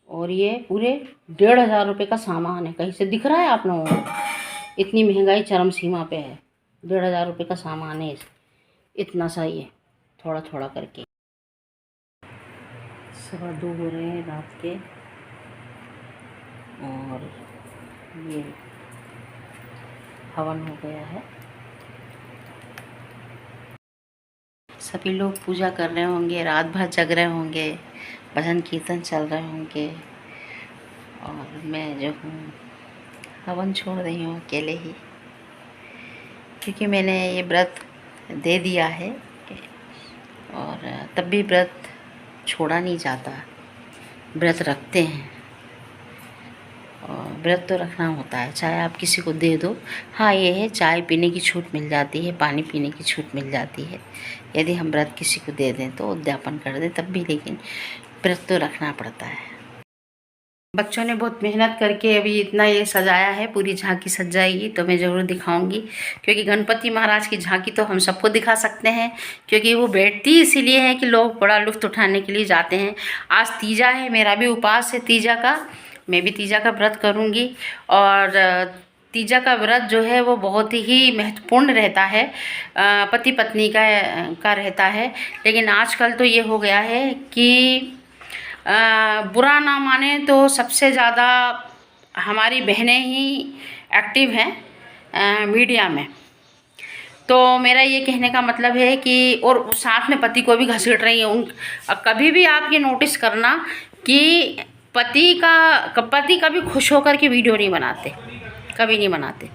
और ये पूरे 1,500 रुपये का सामान है। कहीं से दिख रहा है आप लोगों को? इतनी महंगाई चरम सीमा पे है। 1,500 रुपये का सामान है इतना सा, ये थोड़ा थोड़ा करके। 2:15 हो रहे हैं रात के, और ये हवन हो गया है। सभी लोग पूजा कर रहे होंगे, रात भर जग रहे होंगे, भजन कीर्तन चल रहे होंगे, और मैं जो हूँ हवन छोड़ रही हूँ अकेले ही, क्योंकि मैंने ये व्रत दे दिया है। और तब भी व्रत छोड़ा नहीं जाता, व्रत रखते हैं, और व्रत तो रखना होता है, चाहे आप किसी को दे दो। हाँ, ये है चाय पीने की छूट मिल जाती है, पानी पीने की छूट मिल जाती है यदि हम व्रत किसी को दे दें तो, उद्यापन कर दें तब भी, लेकिन व्रत तो रखना पड़ता है। बच्चों ने बहुत मेहनत करके अभी इतना ये सजाया है, पूरी झांकी सज जाएगी तो मैं ज़रूर दिखाऊंगी, क्योंकि गणपति महाराज की झांकी तो हम सबको दिखा सकते हैं, क्योंकि वो बैठती इसीलिए है कि लोग बड़ा लुत्फ़ उठाने के लिए जाते हैं। आज तीजा है, मेरा भी उपवास है तीजा का, मैं भी तीजा का व्रत करूँगी। और तीजा का व्रत जो है वो बहुत ही महत्वपूर्ण रहता है, पति पत्नी का रहता है। लेकिन आजकल तो ये हो गया है कि बुरा ना माने तो सबसे ज़्यादा हमारी बहनें ही एक्टिव हैं मीडिया में। तो मेरा ये कहने का मतलब है कि, और साथ में पति को भी घसीट रही है कभी भी आप ये नोटिस करना कि पति कभी खुश होकर के वीडियो नहीं बनाते, कभी नहीं बनाते।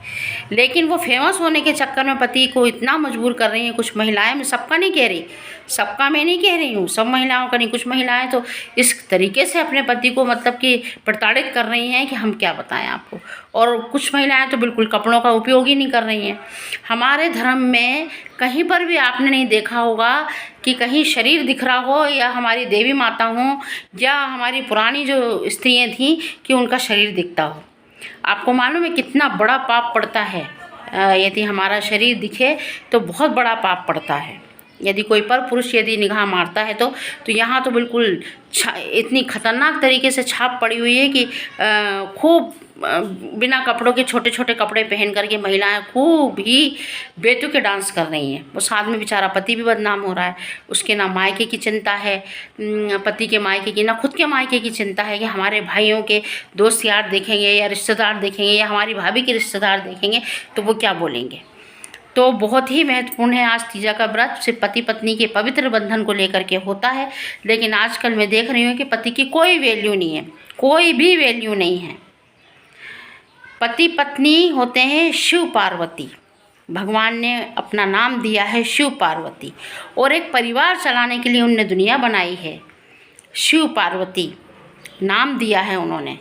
लेकिन वो फेमस होने के चक्कर में पति को इतना मजबूर कर रही हैं कुछ महिलाएं, मैं सबका नहीं कह रही, सबका मैं नहीं कह रही हूँ, सब महिलाओं का नहीं, कुछ महिलाएं तो इस तरीके से अपने पति को मतलब कि प्रताड़ित कर रही हैं कि हम क्या बताएं आपको। और कुछ महिलाएं तो बिल्कुल कपड़ों का उपयोग ही नहीं कर रही हैं। हमारे धर्म में कहीं पर भी आपने नहीं देखा होगा कि कहीं शरीर दिख रहा हो, या हमारी देवी माता हों या हमारी पुरानी जो स्त्रियाँ थीं कि उनका शरीर दिखता हो। आपको मालूम है कितना बड़ा पाप पड़ता है यदि हमारा शरीर दिखे, तो बहुत बड़ा पाप पड़ता है। यदि कोई पर पुरुष यदि निगाह मारता है तो यहाँ तो बिल्कुल इतनी खतरनाक तरीके से छाप पड़ी हुई है कि खूब बिना कपड़ों के छोटे छोटे कपड़े पहन करके महिलाएं खूब ही बेतुके डांस कर रही हैं। वो साथ में बेचारा पति भी बदनाम हो रहा है, उसके ना मायके की चिंता है, पति के मायके की, ना खुद के मायके की चिंता है कि हमारे भाइयों के दोस्त यार देखेंगे या रिश्तेदार देखेंगे या हमारी भाभी के रिश्तेदार देखेंगे तो वो क्या बोलेंगे। तो बहुत ही महत्वपूर्ण है आज तीजा का व्रत, सिर्फ पति पत्नी के पवित्र बंधन को लेकर के होता है। लेकिन आजकल मैं देख रही हूँ कि पति की कोई वैल्यू नहीं है, कोई भी वैल्यू नहीं है। पति पत्नी होते हैं शिव पार्वती, भगवान ने अपना नाम दिया है शिव पार्वती, और एक परिवार चलाने के लिए उनने दुनिया बनाई है। शिव पार्वती नाम दिया है उन्होंने।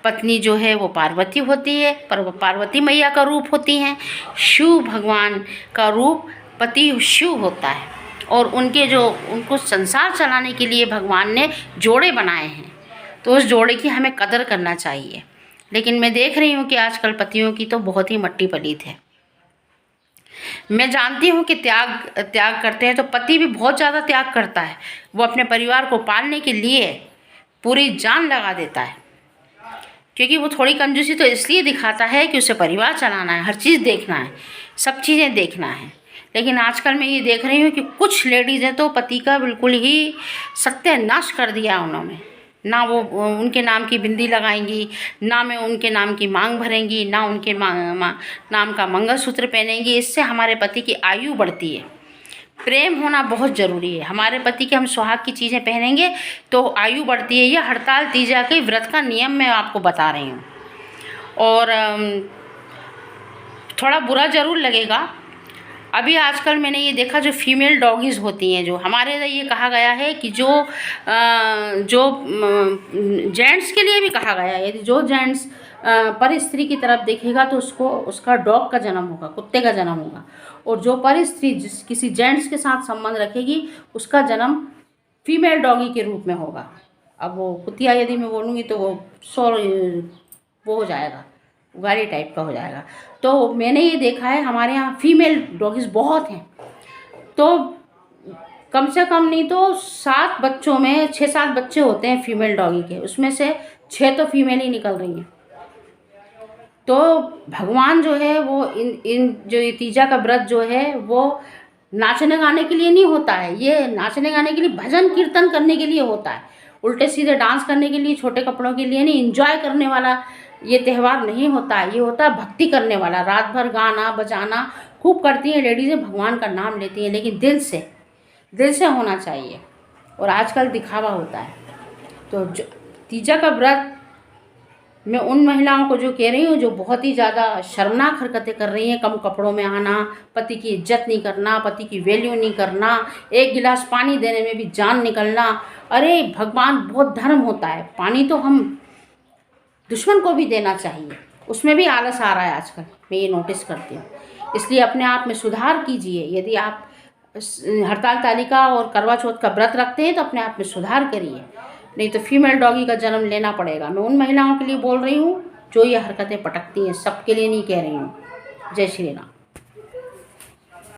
पत्नी जो है वो पार्वती होती है, पर वो पार्वती मैया का रूप होती हैं। शिव भगवान का रूप पति शिव होता है, और उनको संसार चलाने के लिए भगवान ने जोड़े बनाए हैं, तो उस जोड़े की हमें कदर करना चाहिए। लेकिन मैं देख रही हूँ कि आजकल पतियों की तो बहुत ही मट्टी पलीत है। मैं जानती हूँ कि त्याग करते हैं, तो पति भी बहुत ज़्यादा त्याग करता है। वो अपने परिवार को पालने के लिए पूरी जान लगा देता है, क्योंकि वो थोड़ी कंजूसी तो इसलिए दिखाता है कि उसे परिवार चलाना है, हर चीज़ देखना है, सब चीज़ें देखना है। लेकिन आजकल मैं ये देख रही हूँ कि कुछ लेडीज़ हैं तो पति का बिल्कुल ही सत्यानाश कर दिया उन्होंने। ना वो उनके नाम की बिंदी लगाएंगी, ना में उनके नाम की मांग भरेंगी, ना उनके नाम का मंगलसूत्र पहनेंगी। इससे हमारे पति की आयु बढ़ती है। प्रेम होना बहुत ज़रूरी है। हमारे पति के हम सुहाग की चीज़ें पहनेंगे तो आयु बढ़ती है। यह हड़ताल तीजा के व्रत का नियम मैं आपको बता रही हूँ। और थोड़ा बुरा ज़रूर लगेगा। अभी आजकल मैंने ये देखा, जो फीमेल डॉगीज़ होती हैं, जो हमारे इधर ये कहा गया है कि जो जेंट्स के लिए भी कहा गया है, यदि जो जेंट्स पर स्त्री की तरफ देखेगा तो उसका डॉग का जन्म होगा, कुत्ते का जन्म होगा। और जो पर स्त्री किसी जेंट्स के साथ संबंध रखेगी उसका जन्म फीमेल डॉगी के रूप में होगा। अब वो कुतिया यदि मैं बोलूँगी तो वो वो हो जाएगा, उगारी टाइप का हो जाएगा। तो मैंने ये देखा है हमारे यहाँ फीमेल डॉगीज़ बहुत हैं। तो कम से कम नहीं तो 7 बच्चों में 6-7 बच्चे होते हैं फीमेल डॉगी के, उसमें से 6 तो फीमेल ही निकल रही हैं। तो भगवान जो है वो इन जो ये तीजा का व्रत जो है वो नाचने गाने के लिए नहीं होता है। ये नाचने गाने के लिए, भजन कीर्तन करने के लिए होता है। उल्टे सीधे डांस करने के लिए, छोटे कपड़ों के लिए नहीं, एंजॉय करने वाला ये त्यौहार नहीं होता है। ये होता है भक्ति करने वाला। रात भर गाना बजाना खूब करती हैं लेडीज़ें, भगवान का नाम लेती हैं, लेकिन दिल से होना चाहिए। और आजकल दिखावा होता है। तो तीजा का व्रत मैं उन महिलाओं को जो कह रही हूँ जो बहुत ही ज़्यादा शर्मनाक हरकतें कर रही हैं, कम कपड़ों में आना, पति की इज्जत नहीं करना, पति की वैल्यू नहीं करना, एक गिलास पानी देने में भी जान निकलना। अरे भगवान, बहुत धर्म होता है। पानी तो हम दुश्मन को भी देना चाहिए, उसमें भी आलस आ रहा है आजकल, मैं ये नोटिस करती हूँ। इसलिए अपने आप में सुधार कीजिए। यदि आप हड़ताल तालिका और करवा चौथ का व्रत रखते हैं तो अपने आप में सुधार करिए, नहीं तो फीमेल डॉगी का जन्म लेना पड़ेगा। मैं उन महिलाओं के लिए बोल रही हूँ जो ये हरकतें पटकती हैं, सबके लिए नहीं कह रही हूँ। जय श्री राम।